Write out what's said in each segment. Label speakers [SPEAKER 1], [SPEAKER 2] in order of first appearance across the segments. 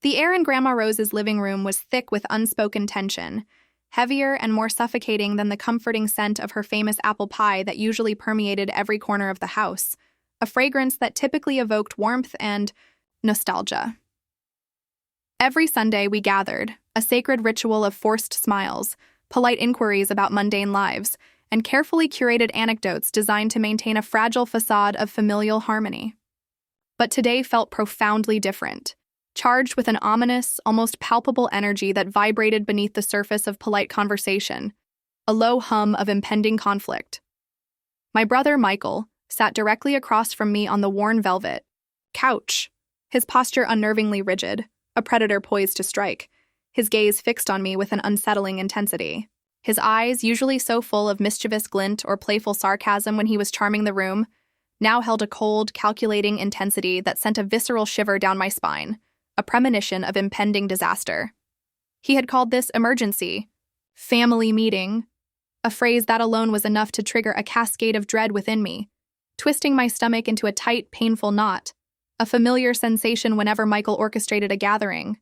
[SPEAKER 1] The air in Grandma Rose's living room was thick with unspoken tension, heavier and more suffocating than the comforting scent of her famous apple pie that usually permeated every corner of the house, a fragrance that typically evoked warmth and nostalgia. Every Sunday we gathered, a sacred ritual of forced smiles, polite inquiries about mundane lives, and carefully curated anecdotes designed to maintain a fragile facade of familial harmony. But today felt profoundly different, charged with an ominous, almost palpable energy that vibrated beneath the surface of polite conversation, a low hum of impending conflict. My brother, Michael, sat directly across from me on the worn velvet couch, his posture unnervingly rigid, a predator poised to strike, his gaze fixed on me with an unsettling intensity. His eyes, usually so full of mischievous glint or playful sarcasm when he was charming the room, now held a cold, calculating intensity that sent a visceral shiver down my spine, a premonition of impending disaster. He had called this emergency, family meeting, a phrase that alone was enough to trigger a cascade of dread within me, twisting my stomach into a tight, painful knot, a familiar sensation whenever Michael orchestrated a gathering.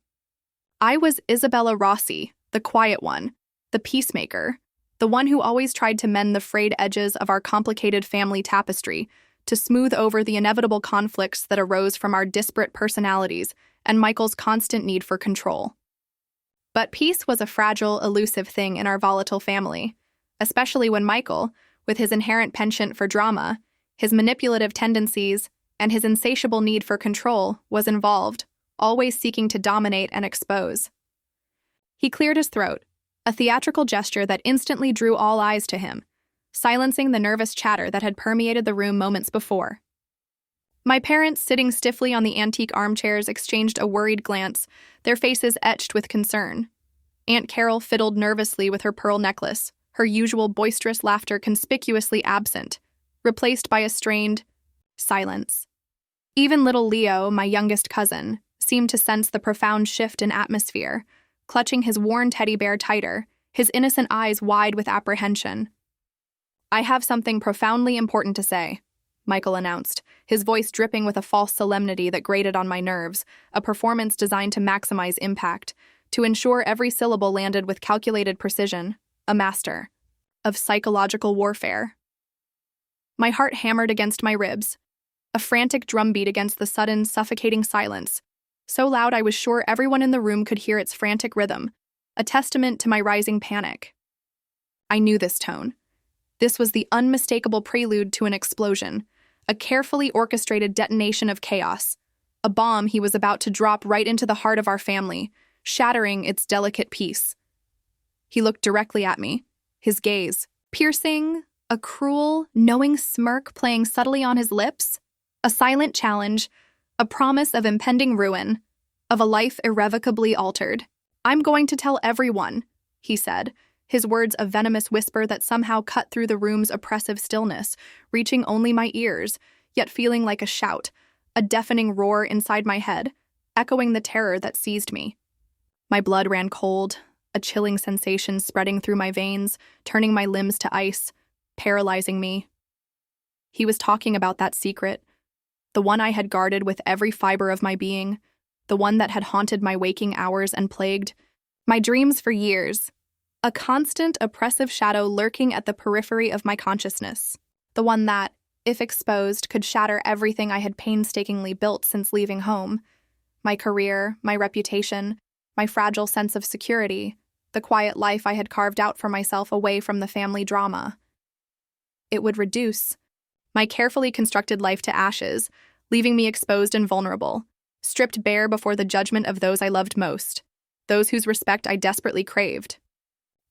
[SPEAKER 1] I was Isabella Rossi, the quiet one, the peacemaker, the one who always tried to mend the frayed edges of our complicated family tapestry, to smooth over the inevitable conflicts that arose from our disparate personalities and Michael's constant need for control. But peace was a fragile, elusive thing in our volatile family, especially when Michael, with his inherent penchant for drama, his manipulative tendencies, and his insatiable need for control, was involved, always seeking to dominate and expose. He cleared his throat, a theatrical gesture that instantly drew all eyes to him, silencing the nervous chatter that had permeated the room moments before. My parents, sitting stiffly on the antique armchairs, exchanged a worried glance, their faces etched with concern. Aunt Carol fiddled nervously with her pearl necklace, her usual boisterous laughter conspicuously absent, replaced by a strained silence. Even little Leo, my youngest cousin, seemed to sense the profound shift in atmosphere, clutching his worn teddy bear tighter, his innocent eyes wide with apprehension. "I have something profoundly important to say," Michael announced, his voice dripping with a false solemnity that grated on my nerves, a performance designed to maximize impact, to ensure every syllable landed with calculated precision, a master of psychological warfare. My heart hammered against my ribs, a frantic drumbeat against the sudden, suffocating silence, so loud I was sure everyone in the room could hear its frantic rhythm, a testament to my rising panic. I knew this tone. This was the unmistakable prelude to an explosion, a carefully orchestrated detonation of chaos, a bomb he was about to drop right into the heart of our family, shattering its delicate peace. He looked directly at me, his gaze piercing, a cruel, knowing smirk playing subtly on his lips, a silent challenge, a promise of impending ruin, of a life irrevocably altered. "I'm going to tell everyone," he said, his words a venomous whisper that somehow cut through the room's oppressive stillness, reaching only my ears, yet feeling like a shout, a deafening roar inside my head, echoing the terror that seized me. My blood ran cold, a chilling sensation spreading through my veins, turning my limbs to ice, paralyzing me. He was talking about that secret, the one I had guarded with every fiber of my being, the one that had haunted my waking hours and plagued my dreams for years. A constant, oppressive shadow lurking at the periphery of my consciousness. The one that, if exposed, could shatter everything I had painstakingly built since leaving home. My career, my reputation, my fragile sense of security, the quiet life I had carved out for myself away from the family drama. It would reduce my carefully constructed life to ashes, leaving me exposed and vulnerable, stripped bare before the judgment of those I loved most, those whose respect I desperately craved.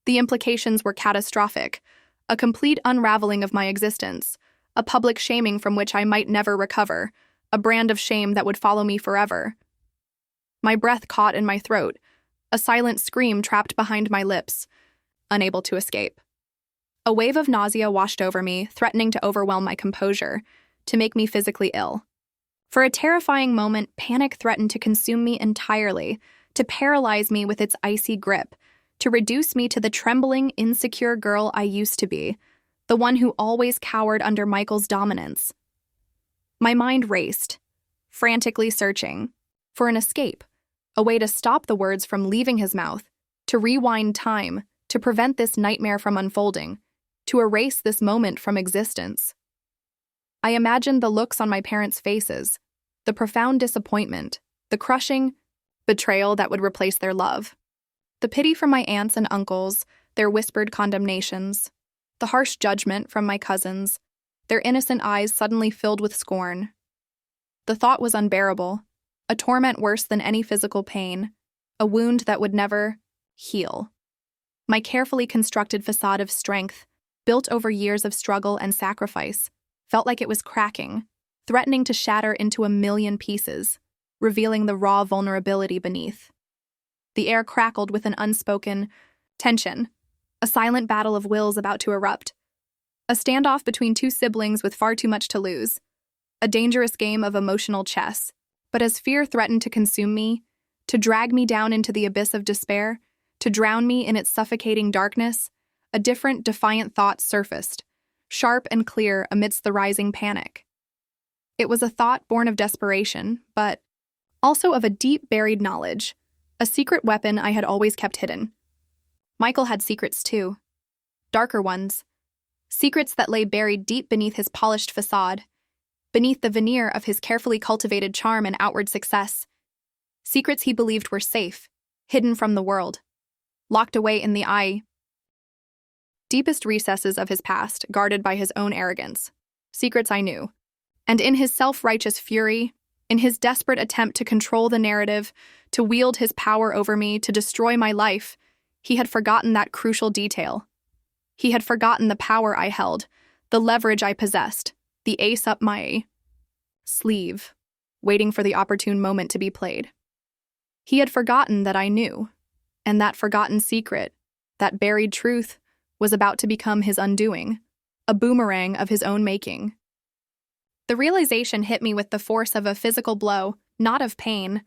[SPEAKER 1] The implications were catastrophic, a complete unraveling of my existence, a public shaming from which I might never recover, a brand of shame that would follow me forever. My breath caught in my throat, a silent scream trapped behind my lips, unable to escape. A wave of nausea washed over me, threatening to overwhelm my composure, to make me physically ill. For a terrifying moment, panic threatened to consume me entirely, to paralyze me with its icy grip, to reduce me to the trembling, insecure girl I used to be, the one who always cowered under Michael's dominance. My mind raced, frantically searching for an escape, a way to stop the words from leaving his mouth, to rewind time, to prevent this nightmare from unfolding, to erase this moment from existence. I imagined the looks on my parents' faces, the profound disappointment, the crushing betrayal that would replace their love, the pity from my aunts and uncles, their whispered condemnations, the harsh judgment from my cousins, their innocent eyes suddenly filled with scorn. The thought was unbearable, a torment worse than any physical pain, a wound that would never heal. My carefully constructed facade of strength, built over years of struggle and sacrifice, felt like it was cracking, threatening to shatter into a million pieces, revealing the raw vulnerability beneath. The air crackled with an unspoken tension, a silent battle of wills about to erupt, a standoff between two siblings with far too much to lose, a dangerous game of emotional chess. But as fear threatened to consume me, to drag me down into the abyss of despair, to drown me in its suffocating darkness, a different, defiant thought surfaced, sharp and clear amidst the rising panic. It was a thought born of desperation, but also of a deep buried knowledge, a secret weapon I had always kept hidden. Michael had secrets too, darker ones, secrets that lay buried deep beneath his polished facade, beneath the veneer of his carefully cultivated charm and outward success. Secrets he believed were safe, hidden from the world, locked away in the deepest recesses of his past, guarded by his own arrogance. Secrets I knew. And in his self-righteous fury, in his desperate attempt to control the narrative, to wield his power over me, to destroy my life, he had forgotten that crucial detail. He had forgotten the power I held, the leverage I possessed, the ace up my sleeve, waiting for the opportune moment to be played. He had forgotten that I knew, and that forgotten secret, that buried truth, was about to become his undoing, a boomerang of his own making. The realization hit me with the force of a physical blow, not of pain,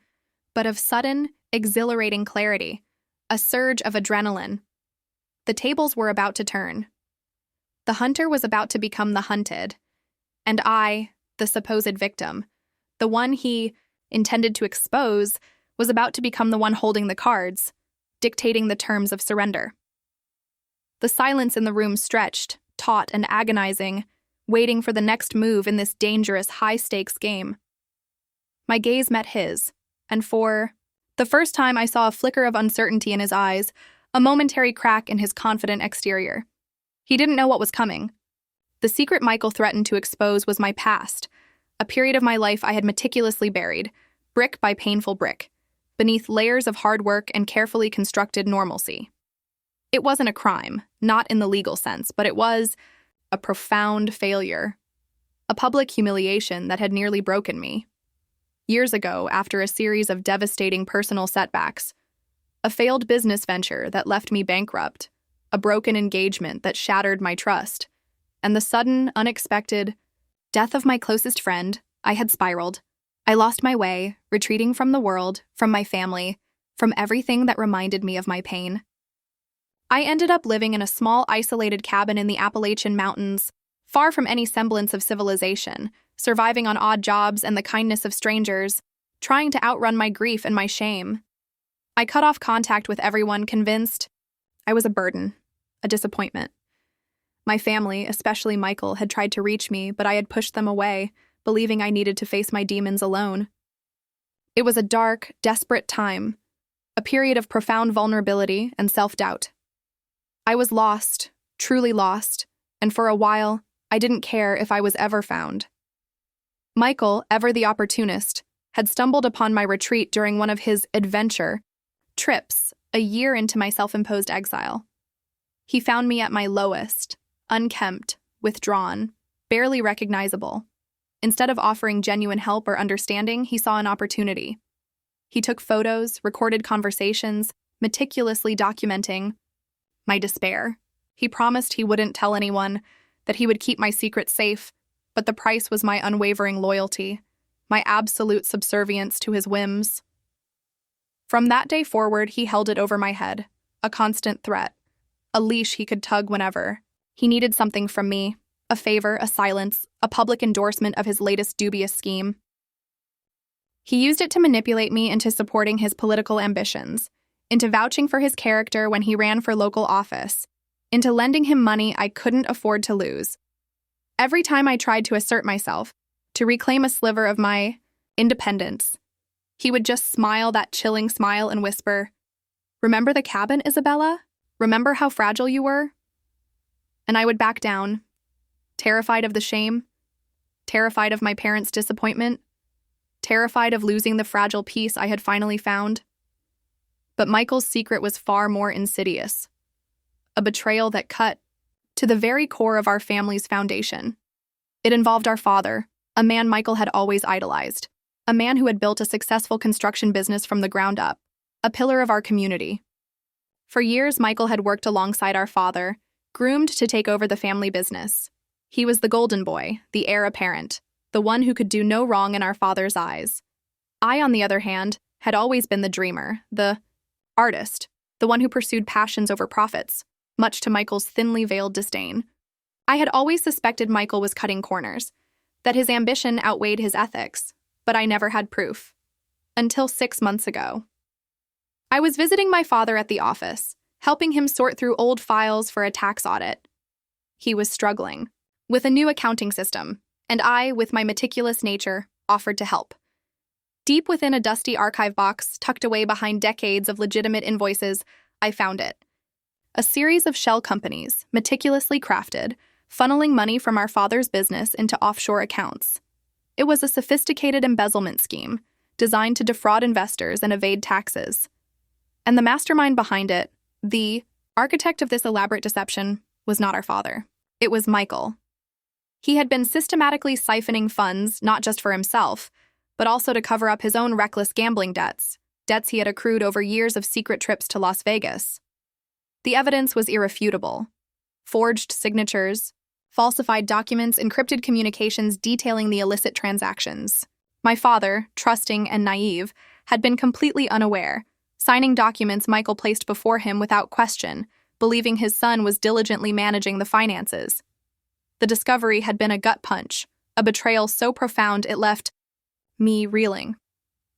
[SPEAKER 1] but of sudden, exhilarating clarity, a surge of adrenaline. The tables were about to turn. The hunter was about to become the hunted, and I, the supposed victim, the one he intended to expose, was about to become the one holding the cards, dictating the terms of surrender. The silence in the room stretched, taut and agonizing, waiting for the next move in this dangerous, high-stakes game. My gaze met his, and for the first time I saw a flicker of uncertainty in his eyes, a momentary crack in his confident exterior. He didn't know what was coming. The secret Michael threatened to expose was my past, a period of my life I had meticulously buried, brick by painful brick, beneath layers of hard work and carefully constructed normalcy. It wasn't a crime, not in the legal sense, but it was a profound failure, a public humiliation that had nearly broken me. Years ago, after a series of devastating personal setbacks, a failed business venture that left me bankrupt, a broken engagement that shattered my trust, and the sudden, unexpected death of my closest friend, I had spiraled. I lost my way, retreating from the world, from my family, from everything that reminded me of my pain. I ended up living in a small, isolated cabin in the Appalachian Mountains, far from any semblance of civilization, surviving on odd jobs and the kindness of strangers, trying to outrun my grief and my shame. I cut off contact with everyone, convinced I was a burden, a disappointment. My family, especially Michael, had tried to reach me, but I had pushed them away, believing I needed to face my demons alone. It was a dark, desperate time, a period of profound vulnerability and self-doubt. I was lost, truly lost, and for a while, I didn't care if I was ever found. Michael, ever the opportunist, had stumbled upon my retreat during one of his adventure trips a year into my self-imposed exile. He found me at my lowest, unkempt, withdrawn, barely recognizable. Instead of offering genuine help or understanding, he saw an opportunity. He took photos, recorded conversations, meticulously documenting my despair. He promised he wouldn't tell anyone, that he would keep my secret safe, but the price was my unwavering loyalty, my absolute subservience to his whims. From that day forward, he held it over my head, a constant threat, a leash he could tug whenever. He needed something from me, a favor, a silence, a public endorsement of his latest dubious scheme. He used it to manipulate me into supporting his political ambitions, into vouching for his character when he ran for local office, into lending him money I couldn't afford to lose. Every time I tried to assert myself, to reclaim a sliver of my independence, he would just smile that chilling smile and whisper, "Remember the cabin, Isabella? Remember how fragile you were?" And I would back down, terrified of the shame, terrified of my parents' disappointment, terrified of losing the fragile peace I had finally found. But Michael's secret was far more insidious, a betrayal that cut to the very core of our family's foundation. It involved our father, a man Michael had always idolized, a man who had built a successful construction business from the ground up, a pillar of our community. For years, Michael had worked alongside our father, groomed to take over the family business. He was the golden boy, the heir apparent, the one who could do no wrong in our father's eyes. I, on the other hand, had always been the dreamer, the artist, the one who pursued passions over profits, much to Michael's thinly veiled disdain. I had always suspected Michael was cutting corners, that his ambition outweighed his ethics, but I never had proof. Until 6 months ago. I was visiting my father at the office, helping him sort through old files for a tax audit. He was struggling with a new accounting system, and I, with my meticulous nature, offered to help. Deep within a dusty archive box, tucked away behind decades of legitimate invoices, I found it. A series of shell companies, meticulously crafted, funneling money from our father's business into offshore accounts. It was a sophisticated embezzlement scheme, designed to defraud investors and evade taxes. And the mastermind behind it, the architect of this elaborate deception, was not our father. It was Michael. He had been systematically siphoning funds, not just for himself, but also to cover up his own reckless gambling debts he had accrued over years of secret trips to Las Vegas. The evidence was irrefutable. Forged signatures, falsified documents, encrypted communications detailing the illicit transactions. My father, trusting and naive, had been completely unaware, signing documents Michael placed before him without question, believing his son was diligently managing the finances. The discovery had been a gut punch, a betrayal so profound it left me reeling.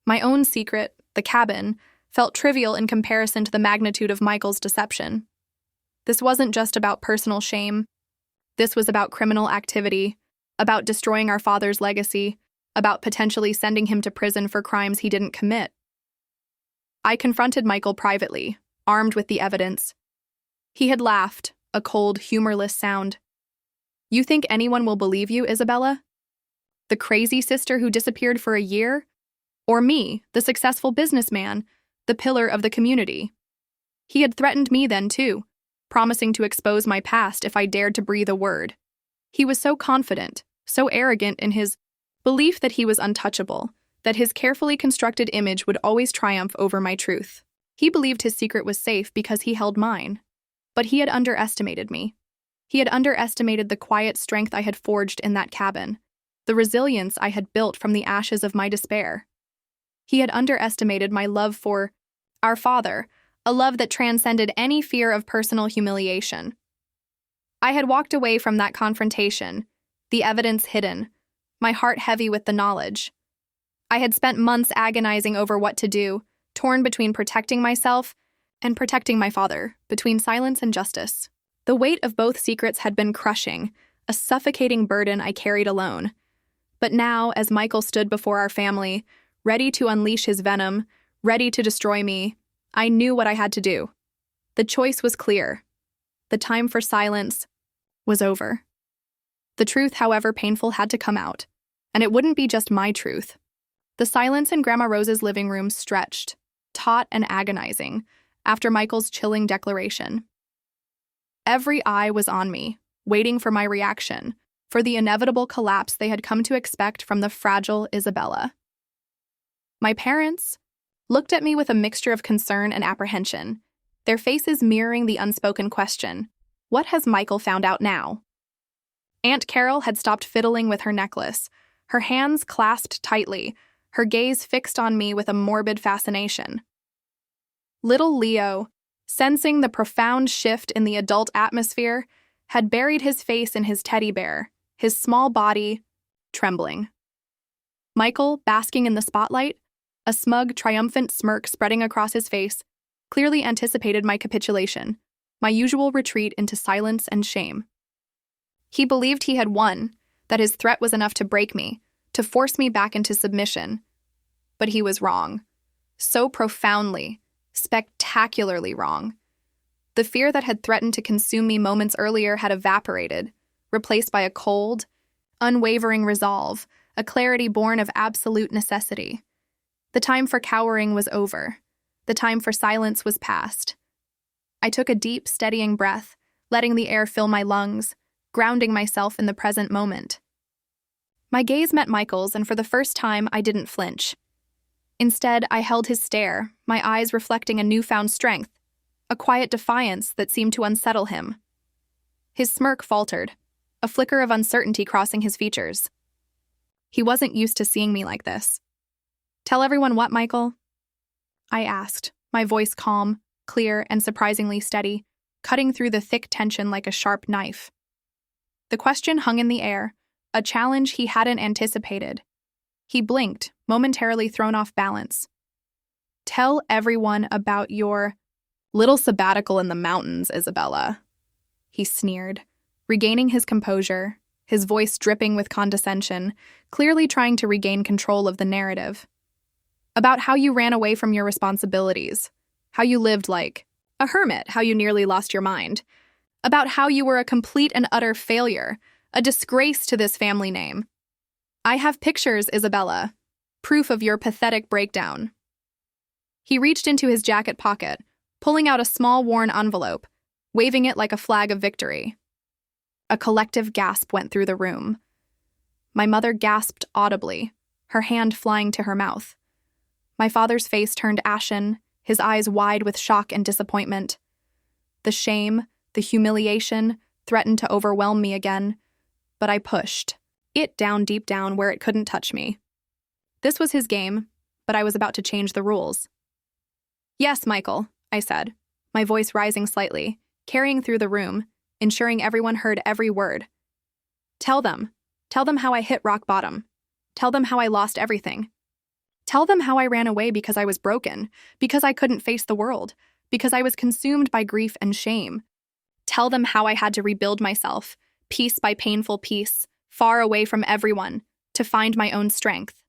[SPEAKER 1] My own secret, the cabin, felt trivial in comparison to the magnitude of Michael's deception. This wasn't just about personal shame. This was about criminal activity, about destroying our father's legacy, about potentially sending him to prison for crimes he didn't commit. I confronted Michael privately, armed with the evidence. He had laughed, a cold, humorless sound. "You think anyone will believe you, Isabella? The crazy sister who disappeared for a year? Or me, the successful businessman, the pillar of the community?" He had threatened me then, too, promising to expose my past if I dared to breathe a word. He was so confident, so arrogant in his belief that he was untouchable, that his carefully constructed image would always triumph over my truth. He believed his secret was safe because he held mine. But he had underestimated me. He had underestimated the quiet strength I had forged in that cabin, the resilience I had built from the ashes of my despair. He had underestimated my love for our father, a love that transcended any fear of personal humiliation. I had walked away from that confrontation, the evidence hidden, my heart heavy with the knowledge. I had spent months agonizing over what to do, torn between protecting myself and protecting my father, between silence and justice. The weight of both secrets had been crushing, a suffocating burden I carried alone. But now, as Michael stood before our family, ready to unleash his venom, ready to destroy me, I knew what I had to do. The choice was clear. The time for silence was over. The truth, however painful, had to come out. And it wouldn't be just my truth. The silence in Grandma Rose's living room stretched, taut and agonizing, after Michael's chilling declaration. Every eye was on me, waiting for my reaction, for the inevitable collapse they had come to expect from the fragile Isabella. My parents looked at me with a mixture of concern and apprehension, their faces mirroring the unspoken question, "What has Michael found out now?" Aunt Carol had stopped fiddling with her necklace, her hands clasped tightly, her gaze fixed on me with a morbid fascination. Little Leo, sensing the profound shift in the adult atmosphere, had buried his face in his teddy bear, his small body trembling. Michael, basking in the spotlight, a smug, triumphant smirk spreading across his face, clearly anticipated my capitulation, my usual retreat into silence and shame. He believed he had won, that his threat was enough to break me, to force me back into submission. But he was wrong. So profoundly, spectacularly wrong. The fear that had threatened to consume me moments earlier had evaporated, replaced by a cold, unwavering resolve, a clarity born of absolute necessity. The time for cowering was over. The time for silence was past. I took a deep, steadying breath, letting the air fill my lungs, grounding myself in the present moment. My gaze met Michael's, and for the first time, I didn't flinch. Instead, I held his stare, my eyes reflecting a newfound strength, a quiet defiance that seemed to unsettle him. His smirk faltered, a flicker of uncertainty crossing his features. He wasn't used to seeing me like this. "Tell everyone what, Michael?" I asked, my voice calm, clear, and surprisingly steady, cutting through the thick tension like a sharp knife. The question hung in the air, a challenge he hadn't anticipated. He blinked, momentarily thrown off balance. "Tell everyone about your little sabbatical in the mountains, Isabella," he sneered, regaining his composure, his voice dripping with condescension, clearly trying to regain control of the narrative. "About how you ran away from your responsibilities, how you lived like a hermit, how you nearly lost your mind, about how you were a complete and utter failure, a disgrace to this family name. I have pictures, Isabella, proof of your pathetic breakdown." He reached into his jacket pocket, pulling out a small worn envelope, waving it like a flag of victory. A collective gasp went through the room. My mother gasped audibly, her hand flying to her mouth. My father's face turned ashen, his eyes wide with shock and disappointment. The shame, the humiliation, threatened to overwhelm me again, but I pushed it down deep down where it couldn't touch me. This was his game, but I was about to change the rules. "Yes, Michael," I said, my voice rising slightly, carrying through the room, ensuring everyone heard every word. Tell them how I hit rock bottom. Tell them how I lost everything. Tell them how I ran away because I was broken, because I couldn't face the world, because I was consumed by grief and shame. Tell them how I had to rebuild myself, piece by painful piece, far away from everyone, to find my own strength."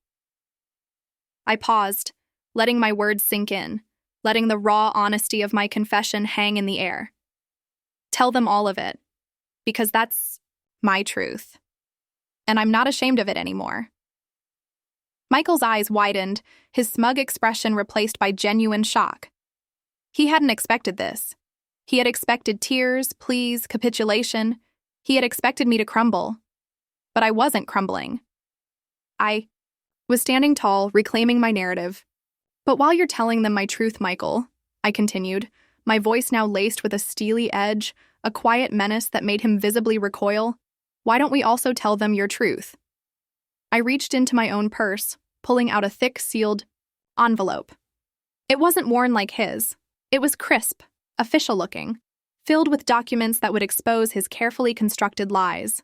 [SPEAKER 1] I paused, letting my words sink in, letting the raw honesty of my confession hang in the air. Tell them all of it, because that's my truth. And I'm not ashamed of it anymore. Michael's eyes widened, his smug expression replaced by genuine shock. He hadn't expected this. He had expected tears, pleas, capitulation. He had expected me to crumble. But I wasn't crumbling. I was standing tall, reclaiming my narrative. "But while you're telling them my truth, Michael," I continued, my voice now laced with a steely edge, a quiet menace that made him visibly recoil, "why don't we also tell them your truth?" I reached into my own purse, pulling out a thick, sealed envelope. It wasn't worn like his. It was crisp, official-looking, filled with documents that would expose his carefully constructed lies.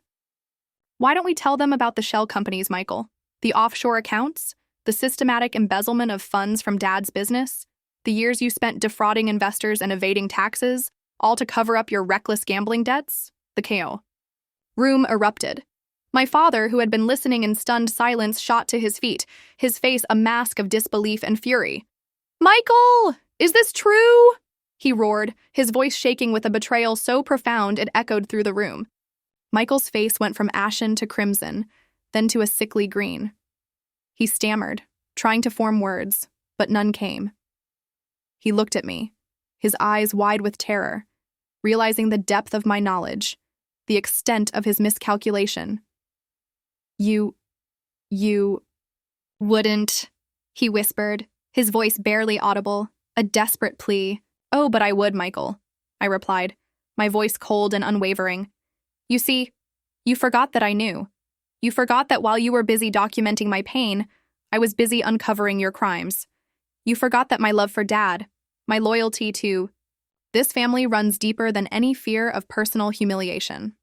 [SPEAKER 1] "Why don't we tell them about the shell companies, Michael? The offshore accounts? The systematic embezzlement of funds from Dad's business? The years you spent defrauding investors and evading taxes, all to cover up your reckless gambling debts?" The KO room erupted. My father, who had been listening in stunned silence, shot to his feet, his face a mask of disbelief and fury. "Michael! Is this true?" he roared, his voice shaking with a betrayal so profound it echoed through the room. Michael's face went from ashen to crimson, then to a sickly green. He stammered, trying to form words, but none came. He looked at me, his eyes wide with terror, realizing the depth of my knowledge, the extent of his miscalculation. You wouldn't," he whispered, his voice barely audible, a desperate plea. "Oh, but I would, Michael," I replied, my voice cold and unwavering. "You see, you forgot that I knew. You forgot that while you were busy documenting my pain, I was busy uncovering your crimes. You forgot that my love for Dad, my loyalty to this family runs deeper than any fear of personal humiliation."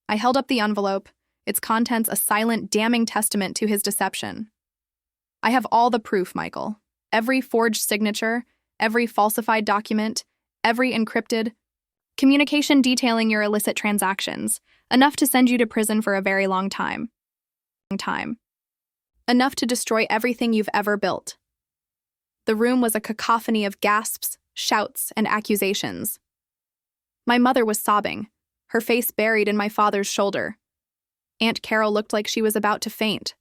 [SPEAKER 1] I held up the envelope, its contents a silent, damning testament to his deception. I have all the proof, Michael. Every forged signature, every falsified document, every encrypted communication detailing your illicit transactions, enough to send you to prison for a very long time. Enough to destroy everything you've ever built. The room was a cacophony of gasps, shouts, and accusations. My mother was sobbing, her face buried in my father's shoulder. Aunt Carol looked like she was about to faint.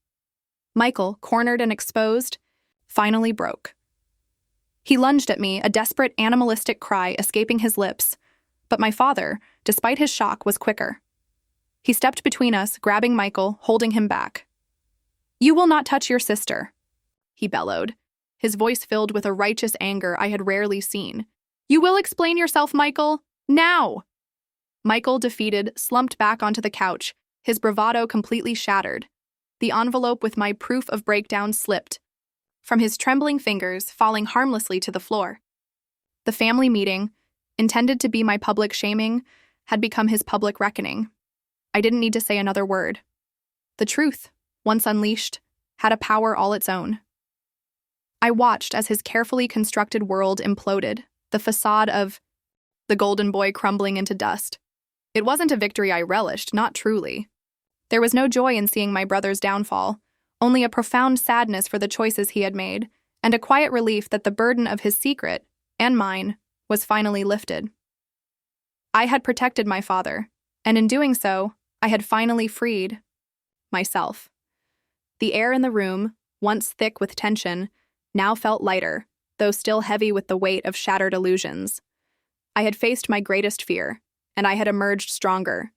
[SPEAKER 1] Michael, cornered and exposed, finally broke. He lunged at me, a desperate, animalistic cry escaping his lips, but my father, despite his shock, was quicker. He stepped between us, grabbing Michael, holding him back. "You will not touch your sister," he bellowed, his voice filled with a righteous anger I had rarely seen. "You will explain yourself, Michael, now!" Michael, defeated, slumped back onto the couch, his bravado completely shattered. The envelope with my proof of breakdown slipped from his trembling fingers, falling harmlessly to the floor. The family meeting, intended to be my public shaming, had become his public reckoning. I didn't need to say another word. The truth, once unleashed, had a power all its own. I watched as his carefully constructed world imploded, the facade of the Golden Boy crumbling into dust. It wasn't a victory I relished, not truly. There was no joy in seeing my brother's downfall, only a profound sadness for the choices he had made, and a quiet relief that the burden of his secret, and mine, was finally lifted. I had protected my father, and in doing so, I had finally freed myself. The air in the room, once thick with tension, now felt lighter, though still heavy with the weight of shattered illusions. I had faced my greatest fear, and I had emerged stronger,